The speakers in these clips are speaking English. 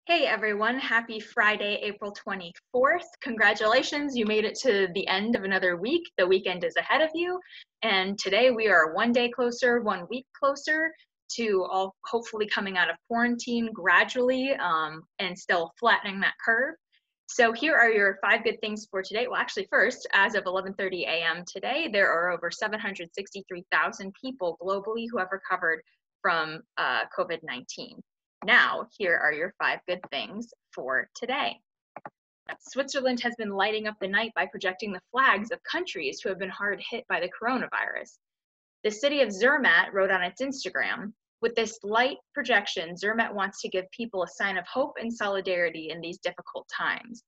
Hey everyone, happy Friday, April 24th. Congratulations, you made it to the end of another week. The weekend is ahead of you. And today we are one day closer, 1 week closer to all hopefully coming out of quarantine gradually and still flattening that curve. So here are your 5 good things for today. Well, actually first, as of 11:30 a.m. today, there are over 763,000 people globally who have recovered from COVID-19. Now, here are your 5 good things for today. Switzerland has been lighting up the night by projecting the flags of countries who have been hard hit by the coronavirus. The city of Zermatt wrote on its Instagram, "With this light projection, Zermatt wants to give people a sign of hope and solidarity in these difficult times.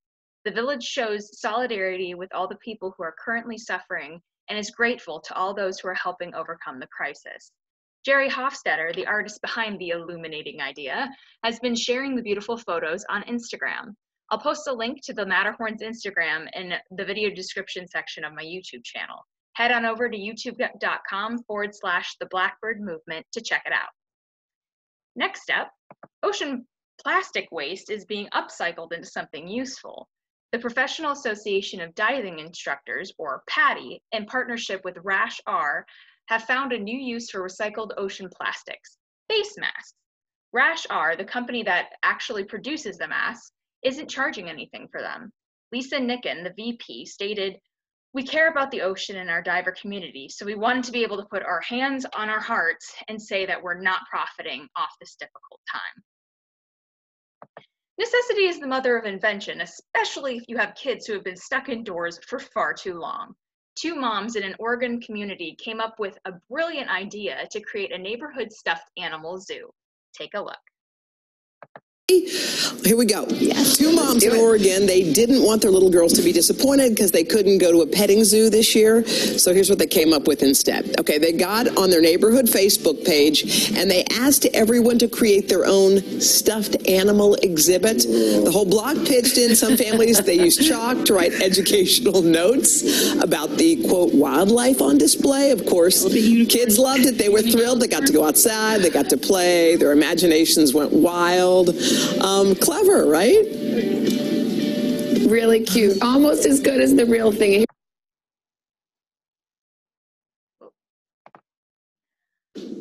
The village shows solidarity with all the people who are currently suffering and is grateful to all those who are helping overcome the crisis." Jerry Hofstetter, the artist behind the illuminating idea, has been sharing the beautiful photos on Instagram. I'll post a link to the Matterhorn's Instagram in the video description section of my YouTube channel. Head on over to youtube.com/The Blackbird Movement to check it out. Next up, ocean plastic waste is being upcycled into something useful. The Professional Association of Diving Instructors, or PADI, in partnership with Rash R, have found a new use for recycled ocean plastics: face masks. Rash R, the company that actually produces the masks, isn't charging anything for them. Lisa Nicken, the VP, stated, "We care about the ocean and our diver community, so we wanted to be able to put our hands on our hearts and say that we're not profiting off this difficult time." Necessity is the mother of invention, especially if you have kids who have been stuck indoors for far too long. 2 moms in an Oregon community came up with a brilliant idea to create a neighborhood stuffed animal zoo. Take a look. Here we go. Yes. 2 moms in Oregon, they didn't want their little girls to be disappointed because they couldn't go to a petting zoo this year. So here's what they came up with instead. Okay, they got on their neighborhood Facebook page and they asked everyone to create their own stuffed animal exhibit. The whole block pitched in. Some families, they used chalk to write educational notes about the, quote, wildlife on display. Of course, kids loved it. They were thrilled. They got to go outside. They got to play. Their imaginations went wild. Clever, right? Really cute. Almost as good as the real thing.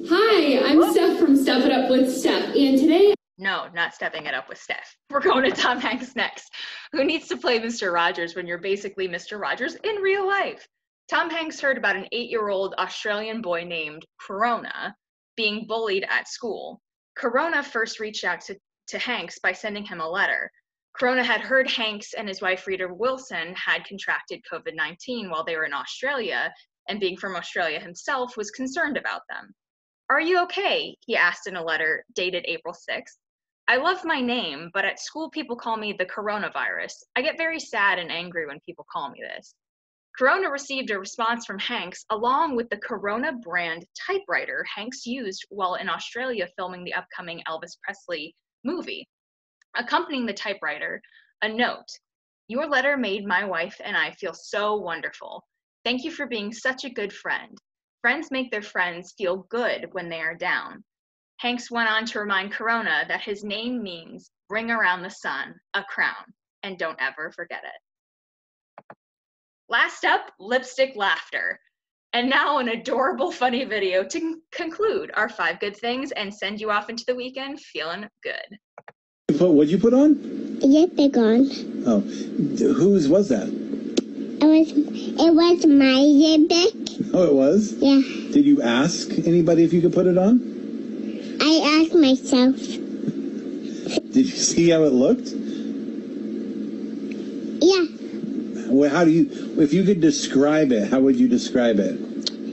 Hi, I'm Steph from Step It Up with Steph, and today... No, not stepping it up with Steph. We're going to Tom Hanks next. Who needs to play Mr. Rogers when you're basically Mr. Rogers in real life? Tom Hanks heard about an 8-year-old Australian boy named Corona being bullied at school. Corona first reached out to Hanks by sending him a letter. Corona had heard Hanks and his wife Rita Wilson had contracted COVID-19 while they were in Australia, and being from Australia himself, was concerned about them. "Are you okay?" he asked in a letter dated April 6th. "I love my name, but at school people call me the coronavirus. I get very sad and angry when people call me this." Corona received a response from Hanks along with the Corona brand typewriter Hanks used while in Australia filming the upcoming Elvis Presley movie. Accompanying the typewriter, a note: "Your letter made my wife and I feel so wonderful. Thank you for being such a good friend. Friends make their friends feel good when they are down." Hanks went on to remind Corona that his name means "bring around the sun, a crown, and don't ever forget it." Last up, lipstick laughter. And now an adorable, funny video to conclude our 5 good things and send you off into the weekend feeling good. What'd you put on? Lipstick on. Oh, whose was that? It was my lipstick. Oh, it was? Yeah. Did you ask anybody if you could put it on? I asked myself. Did you see how it looked? Yeah. Well, how do you, if you could describe it, how would you describe it?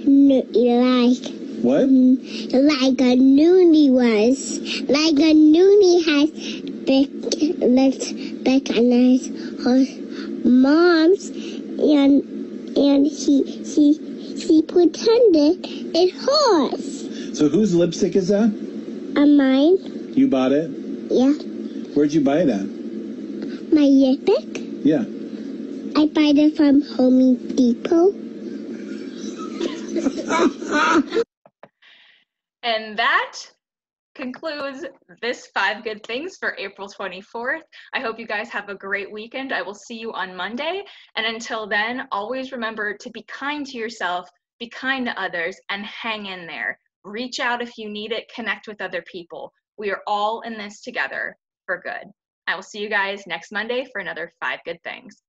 Like. What? Like a noonie was. Like a noonie has big lipstick and his mom's, and she pretended it's hers. So whose lipstick is that? Mine. You bought it? Yeah. Where'd you buy it at? My lipstick? Yeah. I bought it from Home Depot. And that concludes this 5 Good Things for April 24th. I hope you guys have a great weekend. I will see you on Monday. And until then, always remember to be kind to yourself, be kind to others, and hang in there. Reach out if you need it, connect with other people. We are all in this together for good. I will see you guys next Monday for another 5 Good Things.